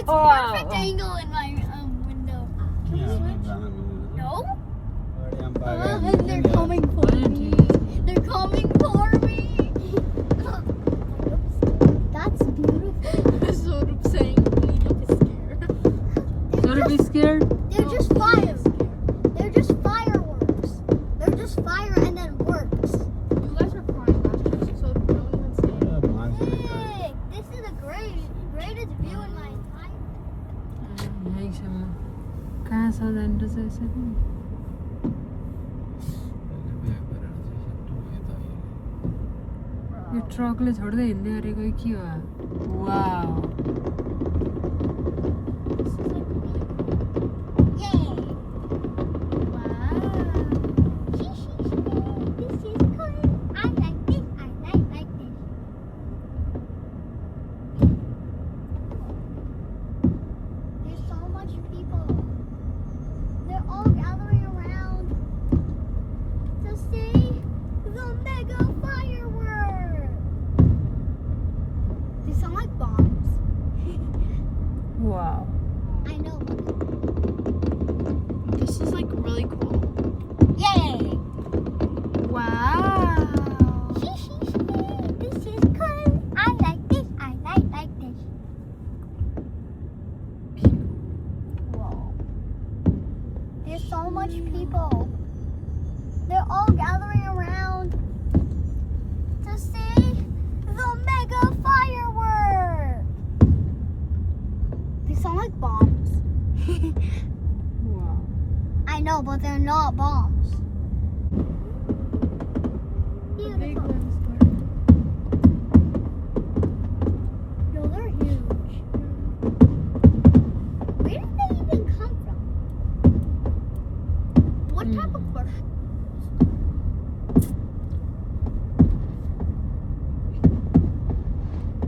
It's Wow. perfect angle in my window. Can we switch? No? And they're coming for me. They're coming for me. That's beautiful. Sort of saying we need to scare. Don't be scared. They're just fire. They're just fireworks. They're just fire and then works. You guys are crying last year, so don't even say it. Hey, this is the greatest view in my entire. यहीँसम्म कहाँ छ जानु चाहिँ यसरी यो ट्रकले छोड्दै हिँड्दै गरेको के हो wow Yay! Wow. This is cool. I like this. I like this. There's so much people. They're all gathering around to see the mega firework. They sound like bombs. Wow I know. This is like really cool. Yay! Wow. This is cool. I like this. I like this. Whoa. There's so much people. They're all gathering around to see the mega firework. They sound like bombs. Wow I know, but they're not bombs. The big Beautiful. ones. No, they're huge. Where did they even come from? What type of question?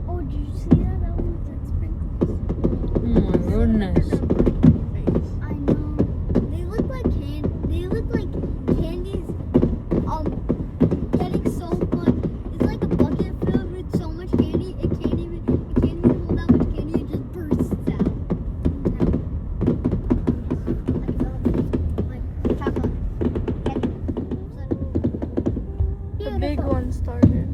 Oh, did you see that? That one with sprinkles. Oh my goodness. I know. They look like candies. Getting so fun. It's like a bucket filled with so much candy. It can't even hold that much candy. It just bursts out. Like chocolate. Candy. The big Beautiful. one started.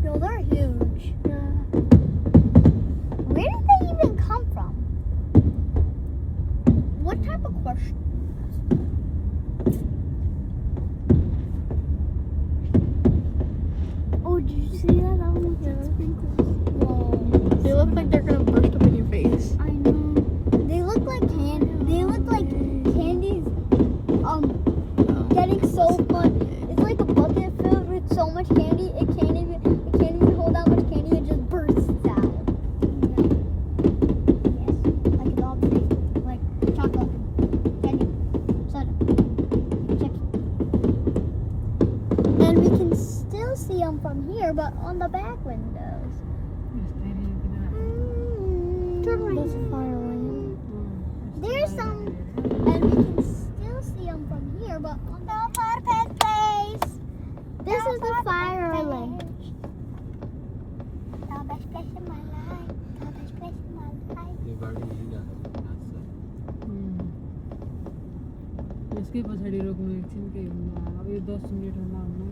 No, they're huge. Yeah. Where did they even come from? What type of question? Oh, did you see that? That one with the sprinkles. Whoa. They look like they're gonna burst up in your face. I know. They look like candies. Getting so fun. It's like a bucket filled with so much candy. It can't even hold that much candy. It just bursts out. Yes, like it's all big, like chocolate, candy, soda, chips. And we can still see them from here, but on the back windows. That's a fire lane. There's some, and we can still see them from here, but on the best place. This is the fire lane. The best place in my life. The best place in my life. यसकै पछाडि रोक्नु एकछिन के हुन्न अब यो 10 मिनेटमा हुन्न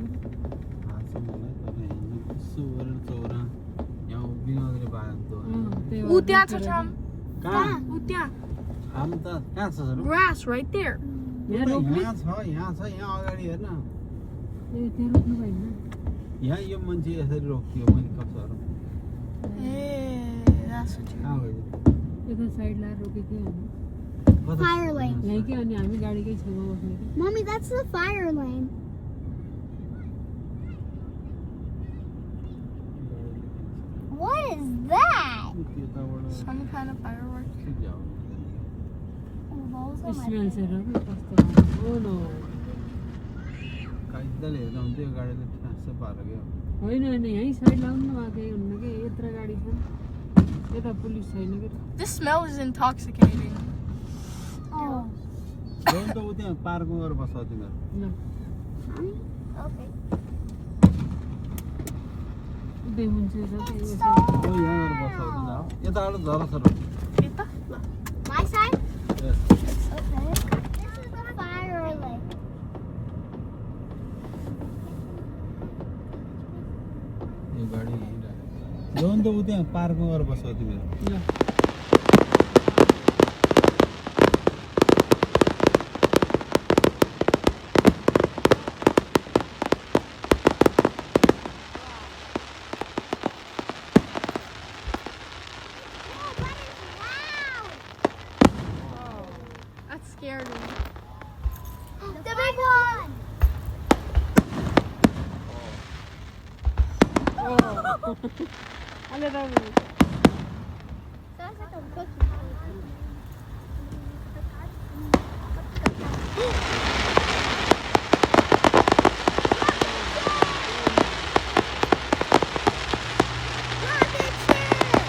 Ooh, that's a Tom. कहाँ Ooh, yeah. हाम त कहाँ छ सर Grass right there. यहाँ रोक्नु यहाँ छ यहाँ अगाडि हेर्न ए त्यहाँ रोक्नु भएन यहाँ यो मान्छे यसरी रोकियो मैले कसरी Hey, that's a कहाँ गयो यता साइड लाएर रोकेकै होइन Fire lane. यहीँ के अनि हामी गाडीकै छेउमा बस्ने कि Mommy, that's the fire lane. What is that? some kind of fireworks. Oh, those are my smell favorite. चाहिँ कस्तो हो नो काइदले हेर्दा हुन्थ्यो गाडीले ठ्यास्स पार गयो होइन होइन यहीँ साइड लाउनु न केही हुन्न कि यत्रो गाडी छ यता पुलिस छैन कि This smell is intoxicating. Oh. Zone त उ त्यहाँ पार्किङ गरेर बस्छ तिमीहरू ल Okay. उदय मुंचे It's जाते हो यहाँनिर बसाउँदैन हो यताबाट झरस Ita? No. My side? Yes. Okay. This is the fire lake. यो गाडी हिँडिरहेको जाउँ त उ त्यहाँ पार्कमा गएर बस्छ तिमीहरू Oh, that is loud. That scared me. The big one. अरे Ram Sounds like a cookie. Rocket ship!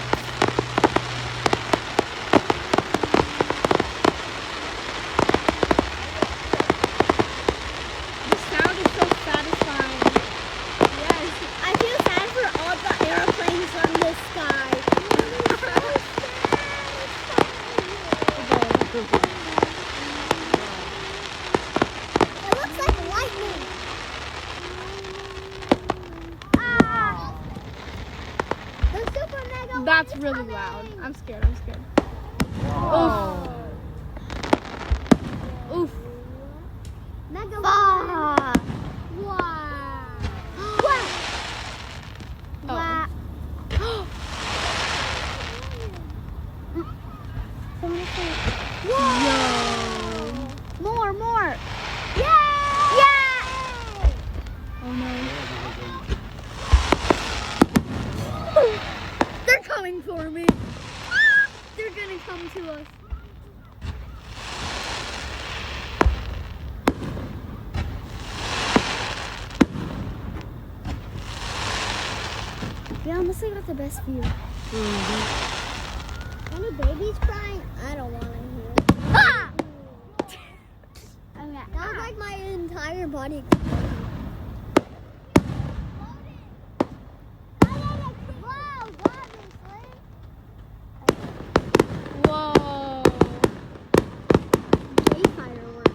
The sound is so satisfying. Yes, I feel sad for all the airplanes from the sky. It looks like lightning. Ah! The super mega That's one is really coming. loud. I'm scared. I'm scared. Oof. Mega wow. Wow. Wow. Oh. Wow. Whoa. More, more. Yay! Yay! Oh no. They're coming for me. They're gonna come to us. We honestly got the best view. Any babies crying? I don't want to hear. Ah! That was like my entire body. Whoa. Fireworks.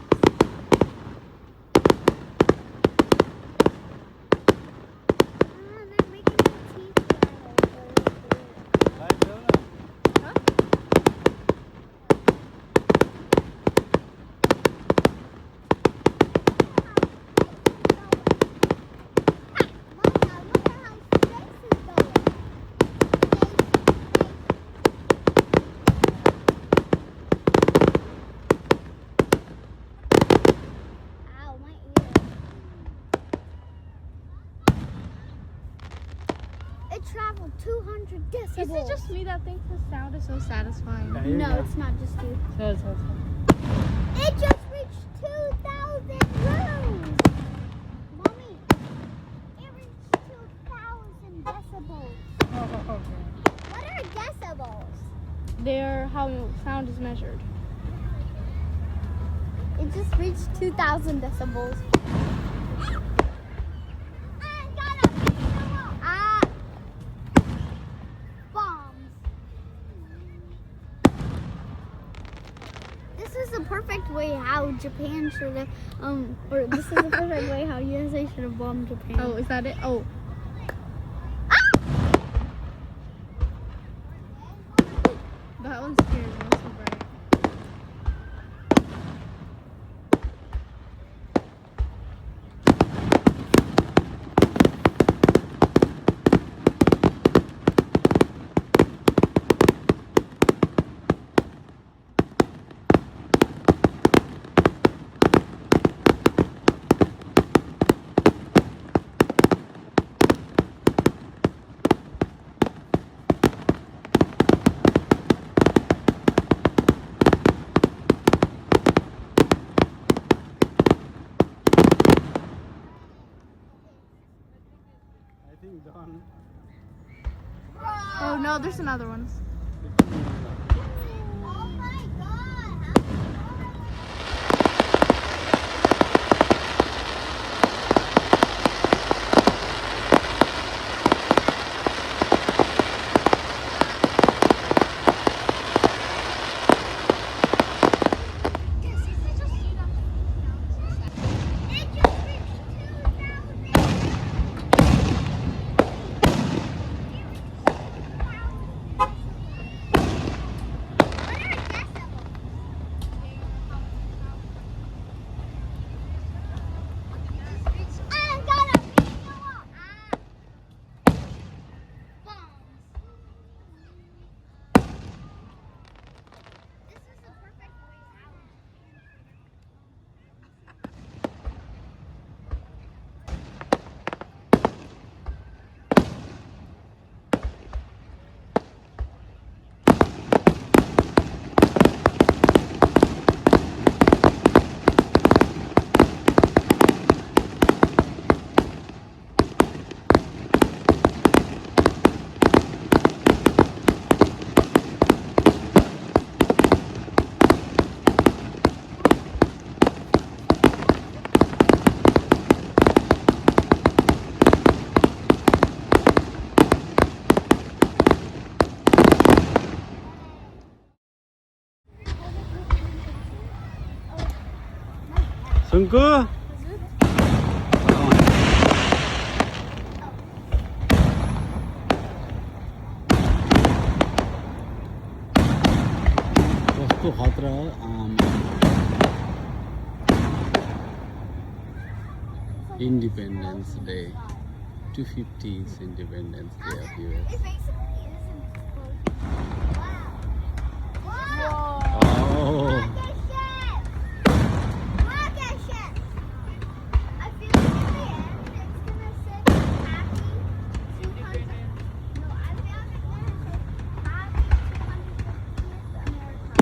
They're making my teeth Ow, my ear. It traveled 200 decibels. Is it just me that thinks the sound is so satisfying? No, it's not just you. चल चल It just reached 2,000 rooms. Mommy, it reached 2,000 decibels. What are decibels? They're how sound is measured. It just reached 2,000 decibels. Ah! Bombs. This is the perfect way how Japan should have, or this is the perfect way how USA should have bombed Japan. Oh, is that it? Oh. That one scared me. It's so bright. Oh no, there's another one. Oh my god! सुङ्कु कस्तो खतरा हो Independence Day 250th Independence Day of US. It basically is an explosion. Wow. Oh. Rocket ship! Rocket ship! I feel like at the end it's gonna say happy 200. No, I feel like it's gonna say happy 250th America.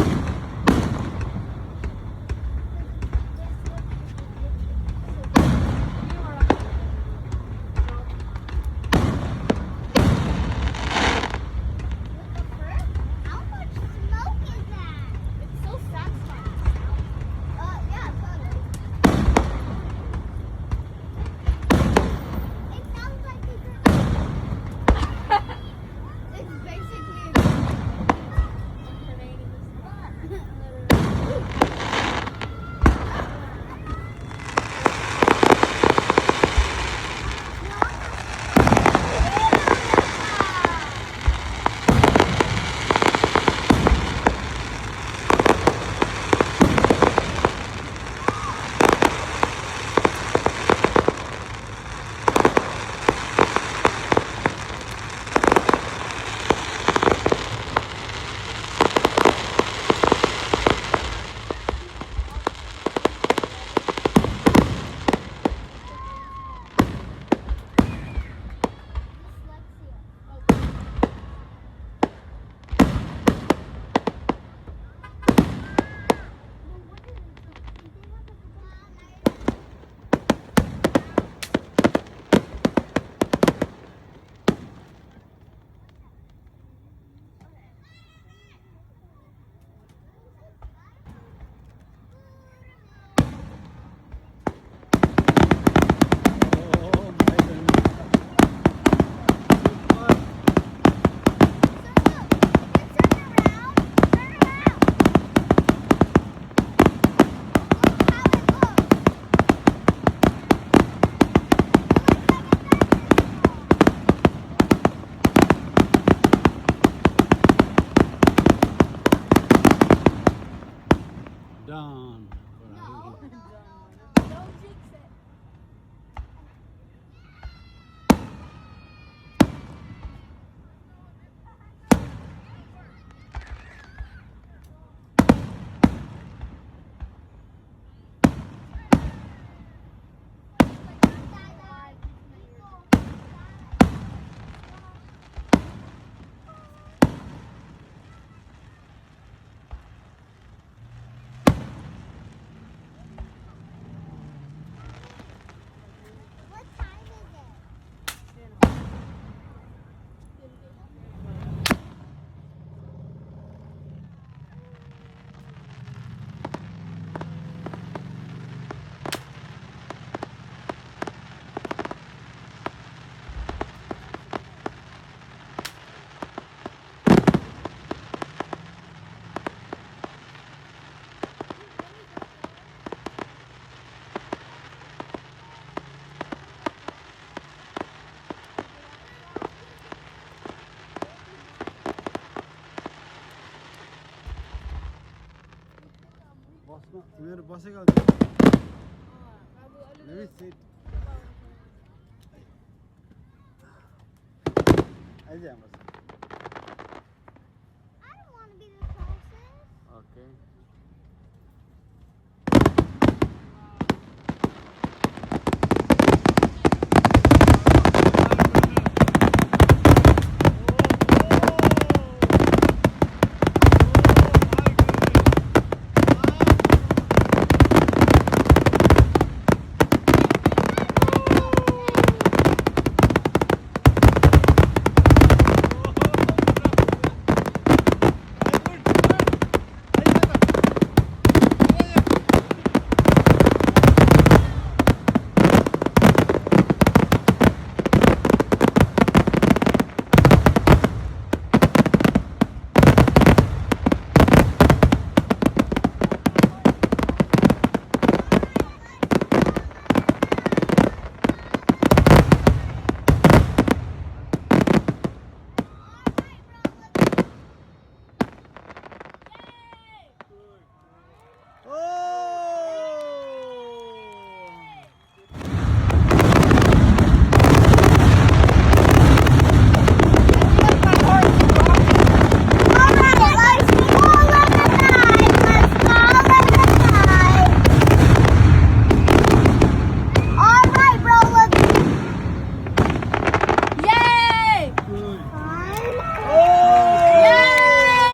How much smoke is that? It's so satisfying. Yeah, totally. It sounds like it's basically a grenade in the sun. Done. Don't jinx it. What time is it? बसमा मेरो बसेको Let me sit. Eyes हाम्रो